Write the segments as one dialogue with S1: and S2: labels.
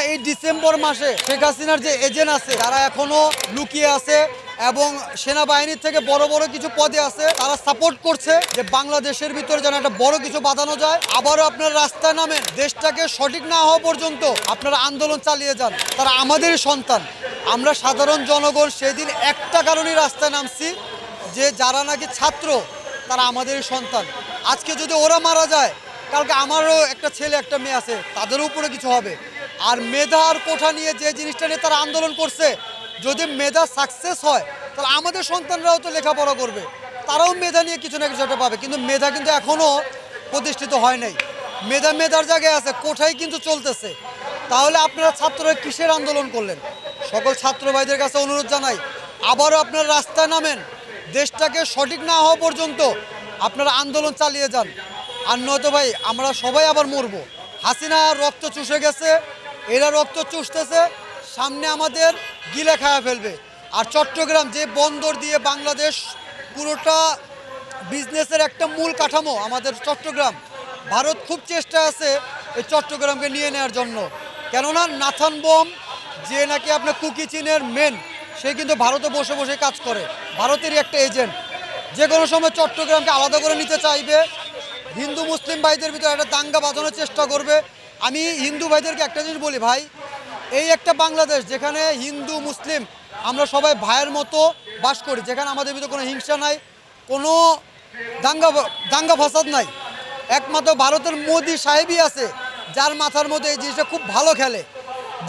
S1: এই ডিসেম্বর মাসে শেখ হাসিনার যে এজেন্ট আছে তারা এখনো লুকিয়ে আছে এবং সেনাবাহিনীর থেকে বড় বড় কিছু পদে আছে, তারা সাপোর্ট করছে যে বাংলাদেশের ভিতরে যেন একটা বড় কিছু বাঁধানো যায়। আবারও আপনারা রাস্তায় নামেন, দেশটাকে সঠিক না হওয়া পর্যন্ত আপনারা আন্দোলন চালিয়ে যান। তারা আমাদেরই সন্তান। আমরা সাধারণ জনগণ সেদিন একটা কারণেই রাস্তায় নামছি, যে যারা নাকি ছাত্র তারা আমাদেরই সন্তান। আজকে যদি ওরা মারা যায়, কালকে আমারও একটা ছেলে একটা মেয়ে আছে, তাদের উপরে কিছু হবে। আর মেধা আর কোঠা নিয়ে যে জিনিসটা নিয়ে তারা আন্দোলন করছে, যদি মেধা সাকসেস হয় তাহলে আমাদের সন্তানরাও তো লেখাপড়া করবে, তারাও মেধা নিয়ে কিছু না কিছু একটা পাবে। কিন্তু মেধা কিন্তু এখনও প্রতিষ্ঠিত হয় নাই। মেধার জায়গায় আছে, কোঠাই কিন্তু চলতেছে। তাহলে আপনারা ছাত্ররা কিসের আন্দোলন করলেন? সকল ছাত্র ভাইদের কাছে অনুরোধ জানাই, আবারও আপনারা রাস্তায় নামেন, দেশটাকে সঠিক না হওয়া পর্যন্ত আপনারা আন্দোলন চালিয়ে যান। আর নয়তো ভাই আমরা সবাই আবার মরবো। হাসিনা রক্ত চুষে গেছে, এরা রক্ত চুষতেছে, সামনে আমাদের গিলে খাওয়া ফেলবে। আর চট্টগ্রাম যে বন্দর দিয়ে বাংলাদেশ পুরোটা বিজনেসের একটা মূল কাঠামো আমাদের চট্টগ্রাম, ভারত খুব চেষ্টা আছে এই চট্টগ্রামকে নিয়ে নেওয়ার জন্য। কেননা নাথান বম যে নাকি আপনার কুকি চীনের মেন, সে কিন্তু ভারতে বসে বসে কাজ করে, ভারতেরই একটা এজেন্ট। যে কোনো সময় চট্টগ্রামকে আলাদা করে নিতে চাইবে, হিন্দু মুসলিম ভাইদের ভিতরে একটা দাঙ্গা বাঁধানোর চেষ্টা করবে। আমি হিন্দু ভাইদেরকে একটা জিনিস বলি, ভাই এই একটা বাংলাদেশ যেখানে হিন্দু মুসলিম আমরা সবাই ভাইয়ের মতো বাস করি, যেখানে আমাদের ভিতরে কোনো হিংসা নাই, কোনো দাঙ্গা ফাসাদ নাই। একমাত্র ভারতের মোদি সাহেবই আছে যার মাথার মধ্যে এই জিনিসটা খুব ভালো খেলে,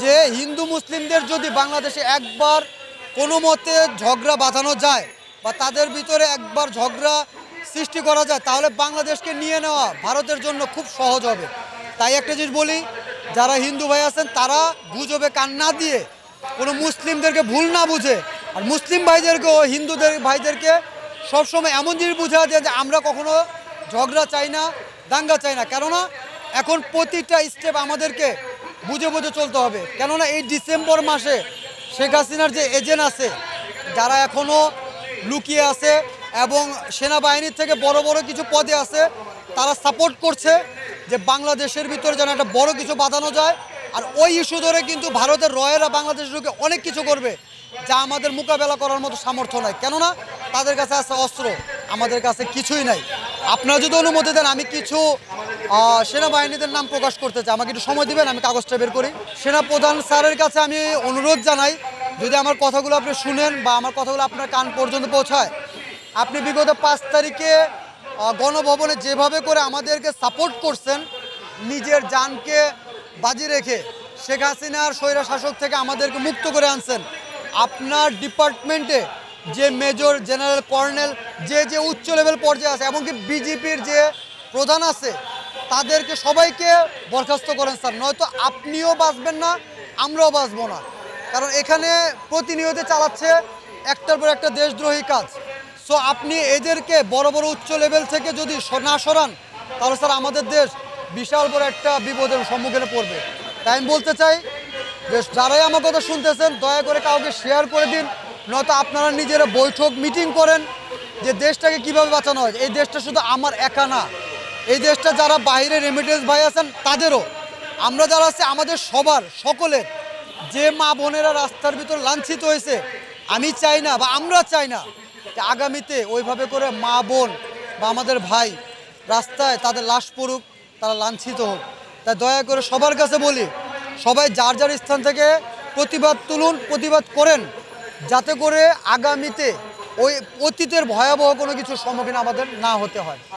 S1: যে হিন্দু মুসলিমদের যদি বাংলাদেশে একবার কোনো মতে ঝগড়া বাঁধানো যায় বা তাদের ভিতরে একবার ঝগড়া সৃষ্টি করা যায়, তাহলে বাংলাদেশকে নিয়ে নেওয়া ভারতের জন্য খুব সহজ হবে। তাই একটা জিনিস বলি, যারা হিন্দু ভাই আছেন তারা গুজবে কান না দিয়ে কোনো মুসলিমদেরকে ভুল না বুঝে, আর মুসলিম ভাইদেরকেও হিন্দুদের ভাইদেরকে সবসময় এমন জিনিস বুঝা যায় যে আমরা কখনো ঝগড়া চাই না, দাঙ্গা চাই না। কেননা এখন প্রতিটা স্টেপ আমাদেরকে বুঝে বুঝে চলতে হবে। কেননা এই ডিসেম্বর মাসে শেখ হাসিনার যে এজেন্ট আছে যারা এখনও লুকিয়ে আছে এবং সেনাবাহিনীর থেকে বড় বড় কিছু পদে আছে, তারা সাপোর্ট করছে যে বাংলাদেশের ভিতরে যেন একটা বড় কিছু বাঁধানো যায়। আর ওই ইস্যু ধরে কিন্তু ভারতের রয়েরা বাংলাদেশের লোকে অনেক কিছু করবে, যা আমাদের মোকাবেলা করার মতো সামর্থ্য নাই। কেননা তাদের কাছে আছে অস্ত্র, আমাদের কাছে কিছুই নাই। আপনারা যদি অনুমতি দেন আমি কিছু সেনাবাহিনীদের নাম প্রকাশ করতে চাই, আমাকে একটু সময় দিবেন, আমি কাগজটা বের করি। সেনাপ্রধান স্যারের কাছে আমি অনুরোধ জানাই, যদি আমার কথাগুলো আপনি শুনেন বা আমার কথাগুলো আপনার কান পর্যন্ত পৌঁছায়, আপনি বিগত 5 তারিখে গণভবনে যেভাবে করে আমাদেরকে সাপোর্ট করছেন, নিজের জানকে বাজি রেখে শেখ হাসিনার স্বৈরা শাসক থেকে আমাদেরকে মুক্ত করে আনছেন। আপনার ডিপার্টমেন্টে যে মেজর জেনারেল কর্নেল যে উচ্চ লেভেল পর্যায়ে আছে, এমনকি বিজেপির যে প্রধান আছে, তাদেরকে সবাইকে বরখাস্ত করেন স্যার, নয়তো আপনিও বাঁচবেন না, আমরাও বাঁচবো না। কারণ এখানে প্রতিনিয়ত চালাচ্ছে একটার পর একটা দেশদ্রোহী কাজ। সো আপনি এদেরকে বড় বড় উচ্চ লেভেল থেকে যদি না সরান, তাহলে স্যার আমাদের দেশ বিশাল বড় একটা বিপদের সম্মুখীনে পড়বে। তাই আমি বলতে চাই যে যারাই আমার কথা শুনতেছেন, দয়া করে কাউকে শেয়ার করে দিন, নয়তো আপনারা নিজেরা বৈঠক মিটিং করেন যে দেশটাকে কিভাবে বাঁচানো হয়। এই দেশটা শুধু আমার একা না, এই দেশটা যারা বাইরে রেমিটেন্স ভাই আছেন তাদেরও, আমরা যারা আছে আমাদের সবার, সকলের। যে মা বোনেরা রাস্তার ভিতর লাঞ্ছিত হয়েছে, আমি চাই না বা আমরা চাই না যে আগামীতে ওইভাবে করে মা বোন বা আমাদের ভাই রাস্তায় তাদের লাশ পড়ুক, তারা লাঞ্ছিত হোক। তাই দয়া করে সবার কাছে বলি, সবাই যার যার স্থান থেকে প্রতিবাদ তুলুন, প্রতিবাদ করেন, যাতে করে আগামীতে ওই অতীতের ভয়াবহ কোনো কিছুর সম্মুখীন আমাদের না হতে হয়।